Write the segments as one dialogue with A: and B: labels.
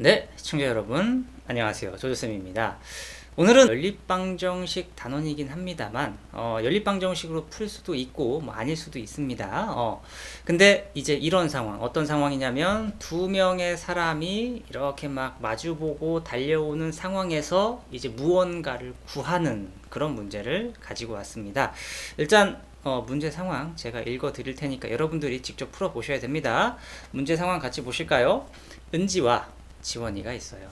A: 네, 시청자 여러분, 안녕하세요. 조조쌤입니다. 오늘은 연립방정식 단원이긴 합니다만, 연립방정식으로 풀 수도 있고, 아닐 수도 있습니다. 근데 이제 이런 상황, 어떤 상황이냐면, 두 명의 사람이 이렇게 막 마주보고 달려오는 상황에서 이제 무언가를 구하는 그런 문제를 가지고 왔습니다. 일단, 문제 상황 제가 읽어 드릴 테니까 여러분들이 직접 풀어 보셔야 됩니다. 문제 상황 같이 보실까요? 은지와 지원이가 있어요.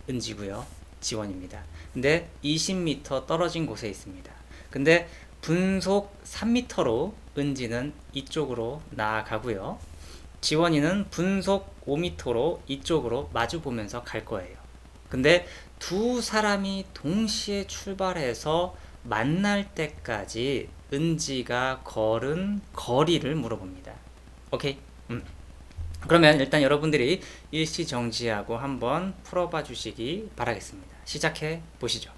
A: 은지고요. 지원입니다. 근데 20m 떨어진 곳에 있습니다. 근데 분속 3m로 은지는 이쪽으로 나아가고요. 지원이는 분속 5m로 이쪽으로 마주 보면서 갈 거예요. 근데 두 사람이 동시에 출발해서 만날 때까지 은지가 걸은 거리를 물어봅니다. 오케이? 그러면 일단 여러분들이 일시정지하고 한번 풀어봐 주시기 바라겠습니다. 시작해 보시죠.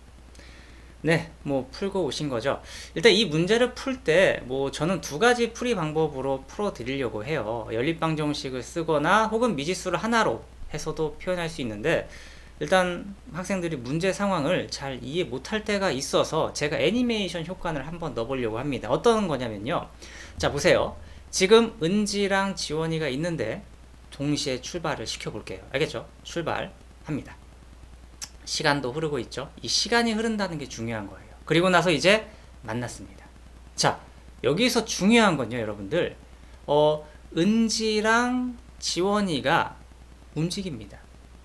A: 네, 풀고 오신 거죠. 일단 이 문제를 풀 때, 저는 두 가지 풀이 방법으로 풀어 드리려고 해요. 연립방정식을 쓰거나 혹은 미지수를 하나로 해서도 표현할 수 있는데, 일단 학생들이 문제 상황을 잘 이해 못할 때가 있어서 제가 애니메이션 효과를 한번 넣어보려고 합니다. 어떤 거냐면요. 자, 보세요. 지금 은지랑 지원이가 있는데 동시에 출발을 시켜볼게요. 알겠죠? 출발합니다. 시간도 흐르고 있죠? 이 시간이 흐른다는 게 중요한 거예요. 그리고 나서 이제 만났습니다. 자, 여기서 중요한 건요, 여러분들. 은지랑 지원이가 움직입니다.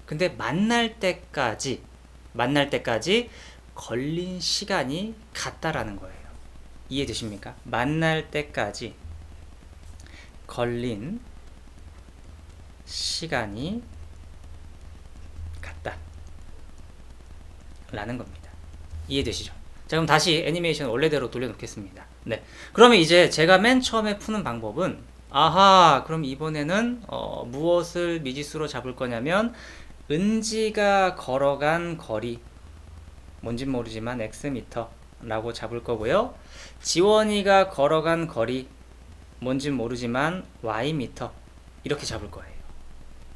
A: 근데 만날 때까지 걸린 시간이 같다라는 거예요. 이해되십니까? 만날 때까지 걸린 시간이 같다 라는 겁니다. 이해되시죠? 자, 그럼 다시 애니메이션 원래대로 돌려놓겠습니다. 네. 그러면 이제 제가 맨 처음에 푸는 방법은, 그럼 이번에는 무엇을 미지수로 잡을 거냐면 은지가 걸어간 거리, 뭔진 모르지만 X미터 라고 잡을 거고요. 지원이가 걸어간 거리, 뭔진 모르지만 Y미터 이렇게 잡을 거예요.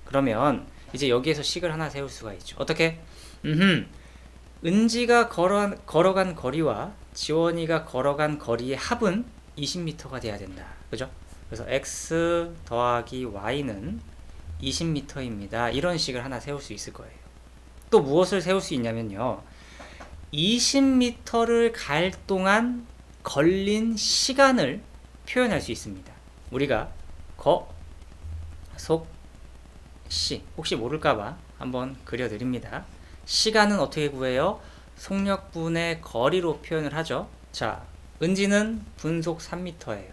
A: 그러면 이제 여기에서 식을 하나 세울 수가 있죠. 어떻게? 은지가 걸어간 거리와 지원이가 걸어간 거리의 합은 20m가 돼야 된다. 그죠? 그래서 X 더하기 Y는 20m입니다. 이런 식을 하나 세울 수 있을 거예요. 또 무엇을 세울 수 있냐면요. 20m를 갈 동안 걸린 시간을 표현할 수 있습니다. 우리가 속 시, 혹시 모를까봐 한번 그려드립니다. 시간은 어떻게 구해요? 속력분의 거리로 표현을 하죠. 자, 은지는 분속 3m예요.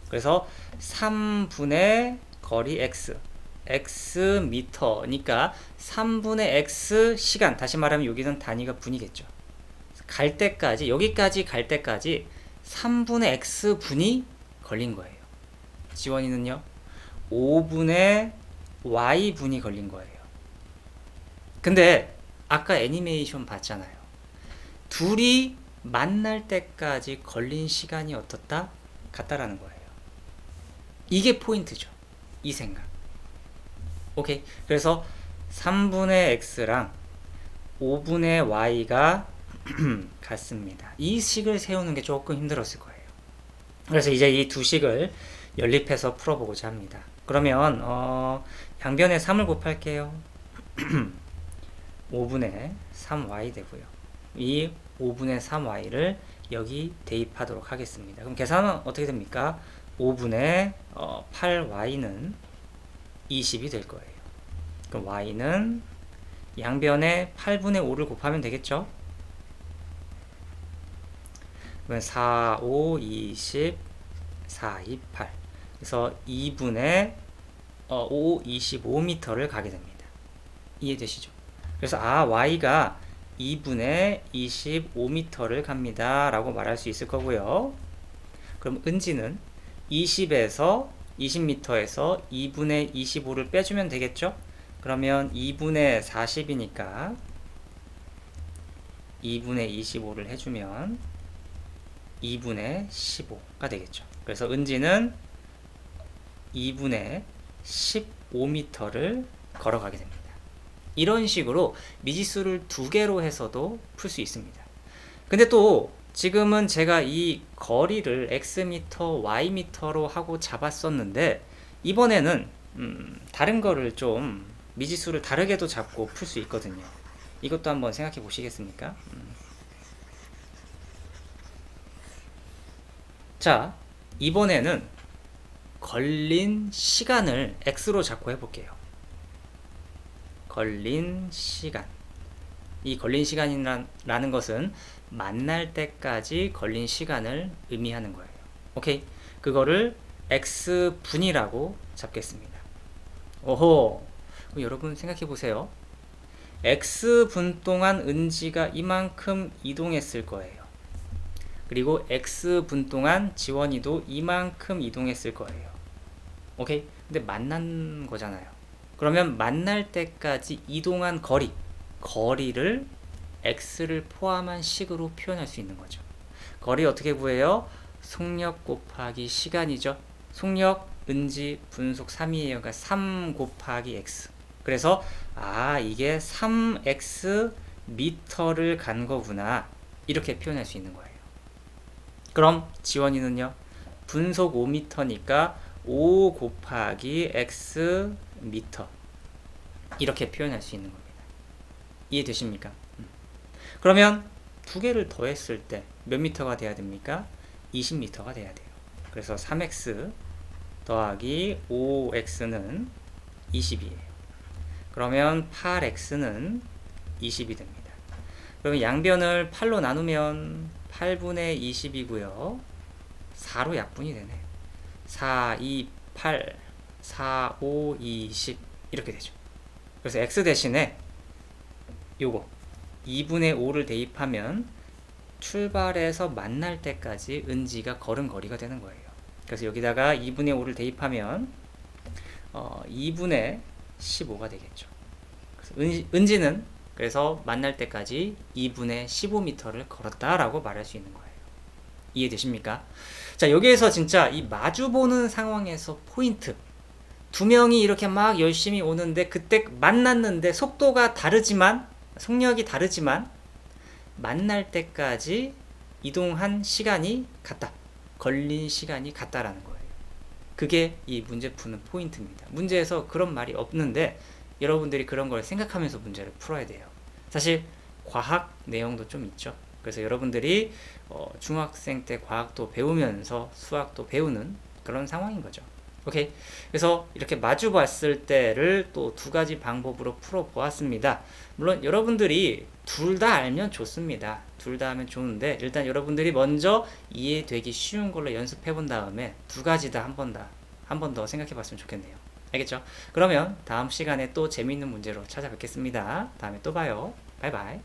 A: 그래서 3분의 거리 x, x미터니까 3분의 x 시간, 다시 말하면 여기는 단위가 분이겠죠. 갈 때까지, 여기까지 갈 때까지 3분의 x분이 걸린 거예요. 지원이는요? 5분의 y분이 걸린 거예요. 근데 아까 애니메이션 봤잖아요. 둘이 만날 때까지 걸린 시간이 어떻다? 같다라는 거예요. 이게 포인트죠. 이 생각. 오케이. 그래서 3분의 x랑 5분의 y가 같습니다. 이 식을 세우는 게 조금 힘들었을 거예요. 그래서 이제 이 두 식을 연립해서 풀어보고자 합니다. 그러면 양변에 3을 곱할게요. 5분의 3y 되고요. 이 5분의 3y를 여기 대입하도록 하겠습니다. 그럼 계산은 어떻게 됩니까? 5분의 8y는 20이 될 거예요. 그럼 y는 양변에 8분의 5를 곱하면 되겠죠? 그러면 4, 5, 20, 4, 2, 8. 그래서 2분의 5, 25m를 가게 됩니다. 이해되시죠? 그래서 y가 2분의 25m를 갑니다 라고 말할 수 있을 거고요. 그럼 은지는 20에서 20m에서 2분의 25를 빼주면 되겠죠? 그러면 2분의 40이니까 2분의 25를 해주면 2분의 15가 되겠죠. 그래서 은지는 2분의 15m를 걸어가게 됩니다. 이런 식으로 미지수를 두 개로 해서도 풀 수 있습니다. 근데 또 지금은 제가 이 거리를 x미터, y미터로 하고 잡았었는데 이번에는 다른 거를 좀 미지수를 다르게도 잡고 풀 수 있거든요. 이것도 한번 생각해 보시겠습니까? 자, 이번에는 걸린 시간을 x로 잡고 해볼게요. 걸린 시간. 이 걸린 시간이라는 것은 만날 때까지 걸린 시간을 의미하는 거예요. 오케이? 그거를 x분이라고 잡겠습니다. 오호! 그럼 여러분 생각해 보세요. x분 동안 은지가 이만큼 이동했을 거예요. 그리고 x분 동안 지원이도 이만큼 이동했을 거예요. 오케이? 근데 만난 거잖아요. 그러면 만날 때까지 이동한 거리를 x를 포함한 식으로 표현할 수 있는 거죠. 거리 어떻게 구해요? 속력 곱하기 시간이죠. 속력, 은지, 분속 3이에요. 그러니까 3 곱하기 x. 그래서 이게 3x 미터를 간 거구나. 이렇게 표현할 수 있는 거예요. 그럼 지원이는요? 분속 5m니까 5 곱하기 x 미터. 이렇게 표현할 수 있는 겁니다. 이해되십니까? 그러면 두 개를 더했을 때 몇 미터가 돼야 됩니까? 20미터가 돼야 돼요. 그래서 3x 더하기 5x는 20이에요. 그러면 8x는 20이 됩니다. 그러면 양변을 8로 나누면 8분의 20이고요. 4로 약분이 되네요. 4, 2, 8, 4, 5, 20 이렇게 되죠. 그래서 x 대신에 요거 2분의 5를 대입하면 출발해서 만날 때까지 은지가 걸은 거리가 되는 거예요. 그래서 여기다가 2분의 5를 대입하면 2분의 15가 되겠죠. 그래서 은지는 그래서 만날 때까지 2분의 15m를 걸었다라고 말할 수 있는 거예요. 이해되십니까? 자, 여기에서 진짜 이 마주보는 상황에서 포인트. 두 명이 이렇게 막 열심히 오는데 그때 만났는데 속도가 다르지만 속력이 다르지만 만날 때까지 이동한 시간이 같다. 걸린 시간이 같다라는 거예요. 그게 이 문제 푸는 포인트입니다. 문제에서 그런 말이 없는데 여러분들이 그런 걸 생각하면서 문제를 풀어야 돼요. 사실 과학 내용도 좀 있죠. 그래서 여러분들이 중학생 때 과학도 배우면서 수학도 배우는 그런 상황인 거죠. 오케이. 그래서 이렇게 마주 봤을 때를 또 두 가지 방법으로 풀어 보았습니다. 물론 여러분들이 둘 다 알면 좋습니다. 둘 다 하면 좋은데 일단 여러분들이 먼저 이해되기 쉬운 걸로 연습해 본 다음에 두 가지 다 한 번 더 생각해 봤으면 좋겠네요. 알겠죠? 그러면 다음 시간에 또 재미있는 문제로 찾아뵙겠습니다. 다음에 또 봐요. 바이바이.